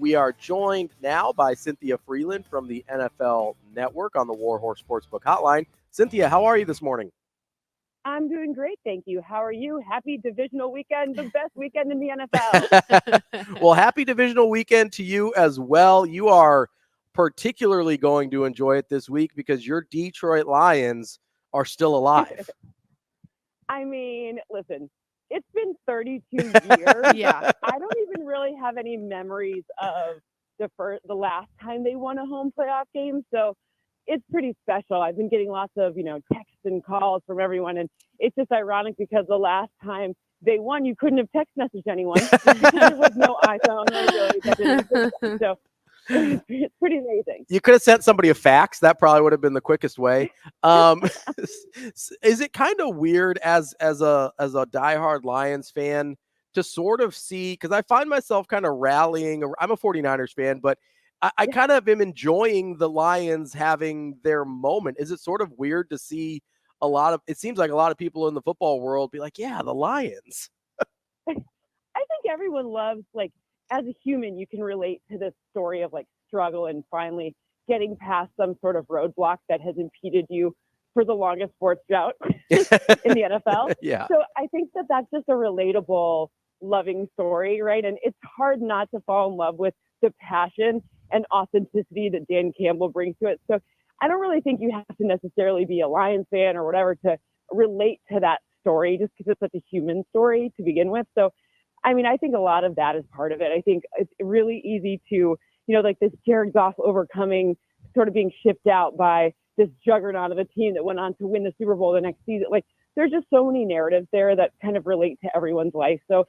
We are joined now by Cynthia Frelund from the NFL Network on the Warhorse Sportsbook Hotline. Cynthia, how are you this morning? I'm doing great, thank you. How are you? Happy divisional weekend, the best weekend in the NFL. Well, happy divisional weekend to you as well. You are particularly going to enjoy it this week because your Detroit Lions are still alive. I mean, listen, it's been 32 years. Yeah. I don't even really have any memories of the last time they won a home playoff game. So it's pretty special. I've been getting lots of, texts and calls from everyone. And it's just ironic because the last time they won, you couldn't have text messaged anyone because there was no iPhone. So it's pretty amazing. You could have sent somebody a fax. That probably would have been the quickest way. Is it kind of weird as a diehard Lions fan to sort of see, because I find myself kind of rallying. I'm a 49ers fan, but I kind of am enjoying the Lions having their moment. Is it sort of weird to see it seems like a lot of people in the football world be like, yeah, the Lions. I think everyone loves, as a human, you can relate to this story of struggle and finally getting past some sort of roadblock that has impeded you for the longest sports drought in the NFL. Yeah. So I think that's just a relatable, loving story, right? And it's hard not to fall in love with the passion and authenticity that Dan Campbell brings to it. So I don't really think you have to necessarily be a Lions fan or whatever to relate to that story, just because it's such a human story to begin with. So, I mean, I think a lot of that is part of it. I think it's really easy to, this Jared Goff overcoming, sort of being shipped out by this juggernaut of a team that went on to win the Super Bowl the next season. There's just so many narratives there that kind of relate to everyone's life. So,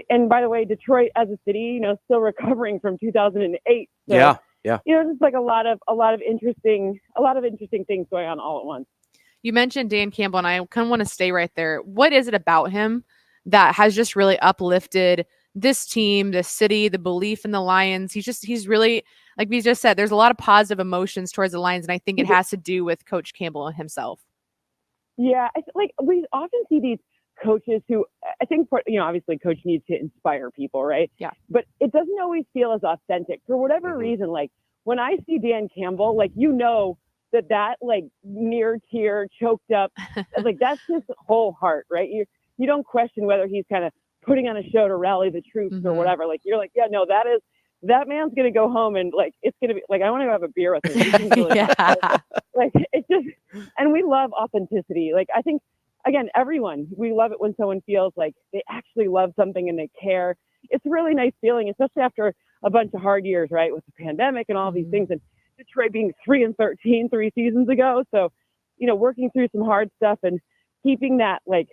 and by the way, Detroit as a city, still recovering from 2008. So, yeah. Just a lot of interesting things going on all at once. You mentioned Dan Campbell, and I kind of want to stay right there. What is it about him that has just really uplifted this team, this city, the belief in the Lions? He's really, like we just said, there's a lot of positive emotions towards the Lions, and I think it has to do with Coach Campbell himself. Yeah, we often see these coaches who, I think, obviously coach needs to inspire people, right? Yeah. But it doesn't always feel as authentic for whatever reason. When I see Dan Campbell, that near tear, choked up, that's his whole heart, right? You don't question whether he's kind of putting on a show to rally the troops or whatever. You're yeah, no, that man's going to go home and it's going to be I want to go have a beer with him. Really it's just, and we love authenticity. I think, again, we love it when someone feels like they actually love something and they care. It's a really nice feeling, especially after a bunch of hard years, right? With the pandemic and all these things, and Detroit being 3-13 3 seasons ago. So, working through some hard stuff and keeping that, I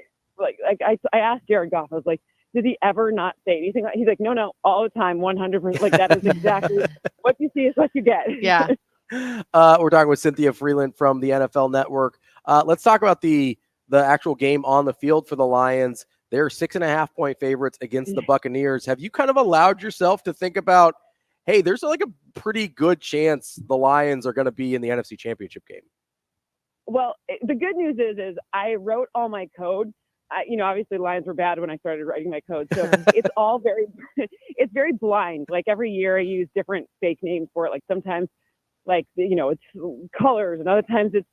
asked Jared Goff, I was like, did he ever not say anything? He's like, no, all the time, 100%. That is exactly what you see is what you get. Yeah. We're talking with Cynthia Frelund from the NFL Network. Let's talk about the actual game on the field for the Lions. They're 6.5-point favorites against the Buccaneers. Have you kind of allowed yourself to think about, hey, there's a pretty good chance the Lions are going to be in the NFC Championship game? Well, the good news is I wrote all my code. Obviously Lions were bad when I started writing my code. So it's all it's very blind. Every year I use different fake names for it. Sometimes it's colors, and other times it's,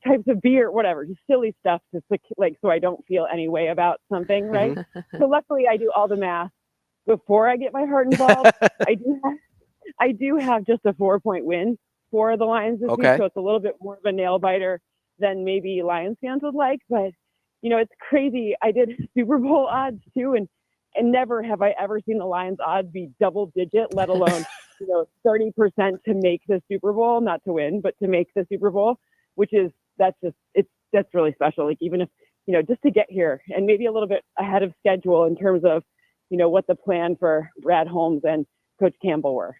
types of beer, whatever, just silly stuff to so I don't feel any way about something, right? So luckily I do all the math before I get my heart involved. I do have just a 4-point win for the Lions this week, so it's a little bit more of a nail biter than maybe Lions fans would like. But it's crazy. I did Super Bowl odds too, and never have I ever seen the Lions odds be double digit, let alone 30% to make the Super Bowl, not to win, but to make the Super Bowl. That's really special. Even if, just to get here and maybe a little bit ahead of schedule in terms of, what the plan for Brad Holmes and Coach Campbell were.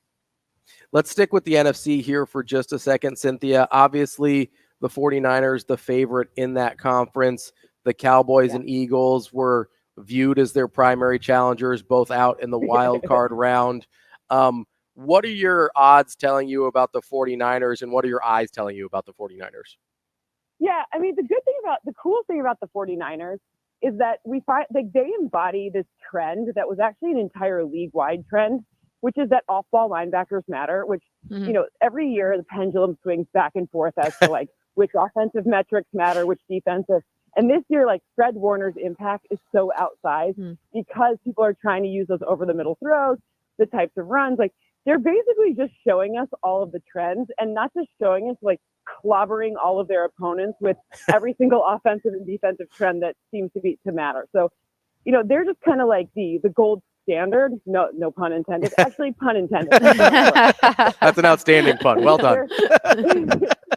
Let's stick with the NFC here for just a second, Cynthia. Obviously, the 49ers, the favorite in that conference. The Cowboys and Eagles were viewed as their primary challengers, both out in the wild card round. What are your odds telling you about the 49ers, and what are your eyes telling you about the 49ers? Yeah, I mean, the cool thing about the 49ers is that we find they embody this trend that was actually an entire league-wide trend, which is that off-ball linebackers matter, which, you know, every year the pendulum swings back and forth as to like which offensive metrics matter, which defensive. And this year, like Fred Warner's impact is so outsized because people are trying to use those over the middle throws, the types of runs. Like they're basically just showing us all of the trends, and not just showing us, like clobbering all of their opponents with every single offensive and defensive trend that seems to matter. So, you know, they're just kind of like the gold standard. No pun intended. Actually, pun intended. That's an outstanding pun. Well done.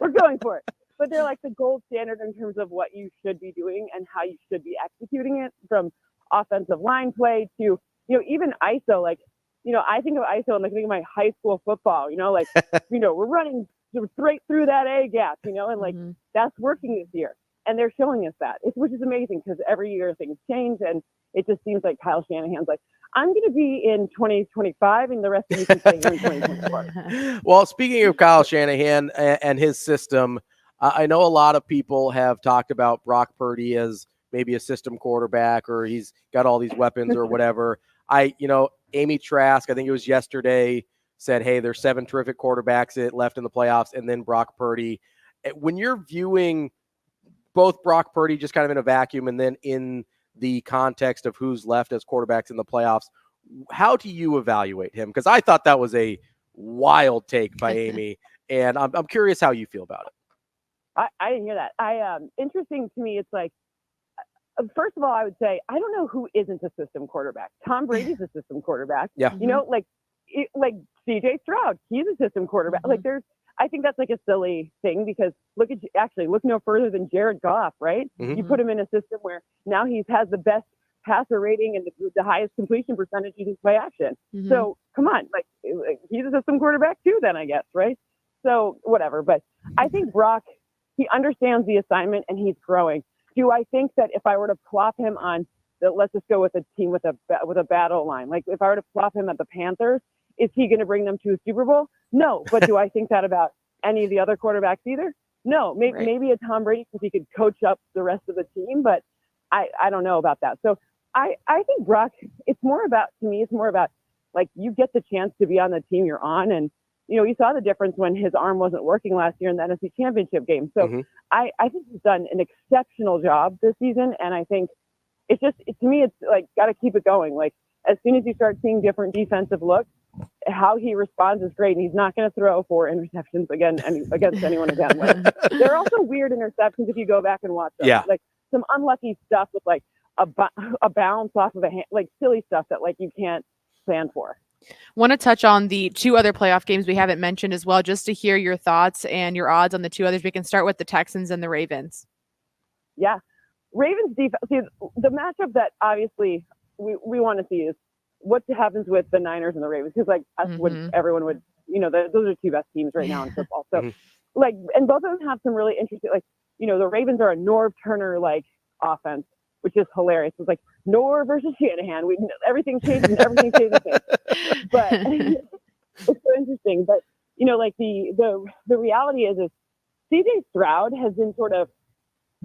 We're going for it. But they're like the gold standard in terms of what you should be doing and how you should be executing it, from offensive line play to, you know, even ISO. Like, you know, I think of ISO and like think of my high school football, you know, like, you know, we're running straight through that A gap, you know, and like that's working this year. And they're showing us that, which is amazing because every year things change, and it just seems like Kyle Shanahan's like, I'm going to be in 2025 and the rest of you can stay here in 2024. Well, speaking of Kyle Shanahan and his system, I know a lot of people have talked about Brock Purdy as maybe a system quarterback, or he's got all these weapons or whatever. Amy Trask, I think it was yesterday, said, hey, there's 7 terrific quarterbacks left in the playoffs, and then Brock Purdy. When you're viewing both Brock Purdy just kind of in a vacuum and then in the context of who's left as quarterbacks in the playoffs, how do you evaluate him? Because I thought that was a wild take by Amy, and I'm curious how you feel about it. I didn't hear that. Interesting to me, it's like, first of all, I would say, I don't know who isn't a system quarterback. Tom Brady's a system quarterback. Yeah. You know, like CJ Stroud, he's a system quarterback. Like I think that's like a silly thing, because look no further than Jared Goff, right? You put him in a system where now he has the best passer rating and the highest completion percentage using play action. So come on, like he's a system quarterback too, then I guess, right? So whatever. But I think Brock, he understands the assignment and he's growing. Do I think that if I were to plop him on let's just go with a team with a bad O-line, like if I were to plop him at the Panthers, is he going to bring them to a Super Bowl? No. But do I think that about any of the other quarterbacks either? No. Maybe a Tom Brady, because he could coach up the rest of the team, but I don't know about that. So I think Brock, it's more about like you get the chance to be on the team you're on, and you know, you saw the difference when his arm wasn't working last year in the NFC Championship game. So I think he's done an exceptional job this season. And I think it's just, to me, it's like, got to keep it going. Like as soon as you start seeing different defensive looks, how he responds is great. And he's not going to throw 4 interceptions against anyone again. Like, they're also weird interceptions if you go back and watch them. Yeah. Like some unlucky stuff with like a bounce off of a hand, like silly stuff that like you can't plan for. Want to touch on the 2 other playoff games we haven't mentioned as well, just to hear your thoughts and your odds on the 2 others. We can start with the Texans and the Ravens. Yeah. Ravens defense. See, the matchup that obviously we want to see is what happens with the Niners and the Ravens. Because like everyone would, you know, those are 2 best teams right now in football. So like, and both of them have some really interesting, like, you know, the Ravens are a Norv Turner like offense, which is hilarious. It's like Norv versus Shanahan. Everything changes and everything stays the same. But it's so interesting. But you know, like the reality is CJ Stroud has been sort of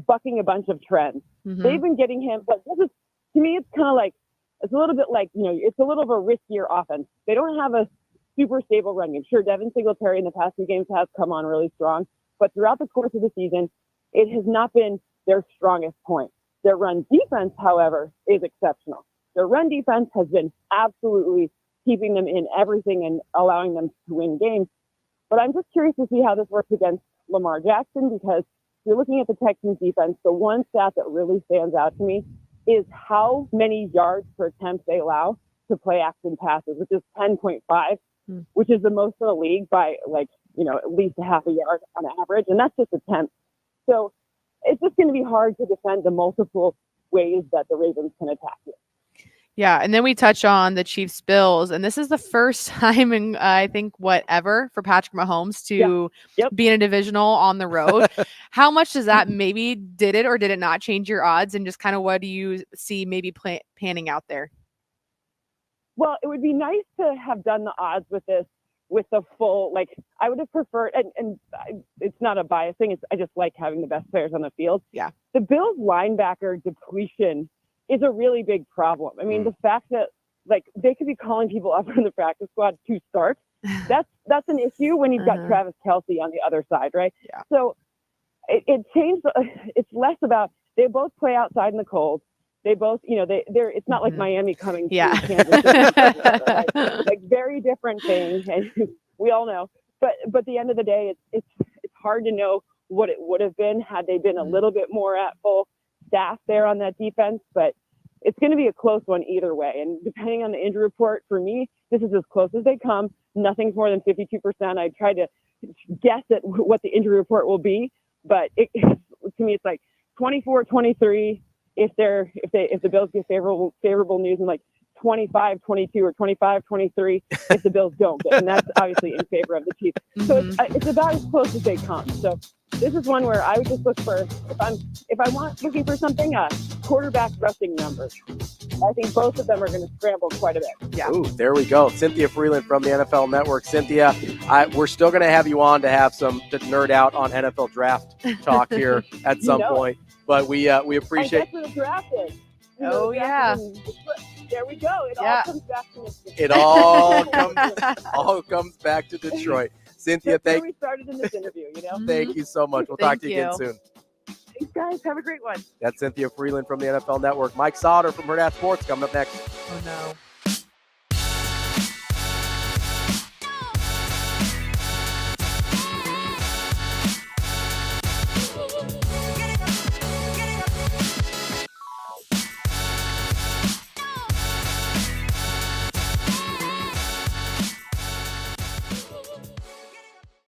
bucking a bunch of trends. They've been getting him, but this is, to me, it's kind of like, it's a little bit like, you know, it's a little of a riskier offense. They don't have a super stable run game. Sure, Devin Singletary in the past 2 games has come on really strong, but throughout the course of the season, it has not been their strongest point. Their run defense, however, is exceptional. Their run defense has been absolutely keeping them in everything and allowing them to win games. But I'm just curious to see how this works against Lamar Jackson, because you're looking at the Texans defense. The one stat that really stands out to me is how many yards per attempt they allow to play action passes, which is 10.5, which is the most in the league by like, you know, at least a half a yard on average. And that's just attempts. So it's just going to be hard to defend the multiple ways that the Ravens can attack you. Yeah, and then we touch on the Chiefs Bills, and this is the first time in I think ever for Patrick Mahomes to be in a divisional on the road. How much does that maybe did it or did it not change your odds, and just kind of what do you see maybe panning out there? Well, it would be nice to have done the odds with this with the full, like I would have preferred, and it's not a bias thing. I just like having the best players on the field. Yeah, the Bills linebacker depletion is a really big problem. I mean, the fact that like they could be calling people up from the practice squad to start. That's an issue when you've got Travis Kelce on the other side, right? Yeah. So it changed. It's less about they both play outside in the cold. They both, they're. It's not like Miami coming to Kansas City, right? Like very different thing, and we all know. But at the end of the day, it's hard to know what it would have been had they been a little bit more at full staff there on that defense. But it's going to be a close one either way. And depending on the injury report, for me, this is as close as they come. Nothing's more than 52%. I tried to guess at what the injury report will be, but to me, it's like 24-23 if the Bills get favorable news, and like 25-22 or 25-23 if the Bills don't get, and that's obviously in favor of the Chiefs. So it's about as close as they come. So this is one where I would just look for, if I want looking for something, quarterback rushing numbers. I think both of them are going to scramble quite a bit. Yeah. Ooh, there we go. Cynthia Frelund from the NFL Network. Cynthia, we're still going to have you on to nerd out on NFL draft talk here at some point. But we appreciate. That's where the draft is. Oh yeah. There we go. It all comes back to Detroit. It all comes back to Detroit. Cynthia, That's where we started in this interview. Thank you so much. We'll talk to you again soon. Thanks, guys. Have a great one. That's Cynthia Frelund from the NFL Network. Mike Sauter from Hurrdat Sports coming up next. Oh no.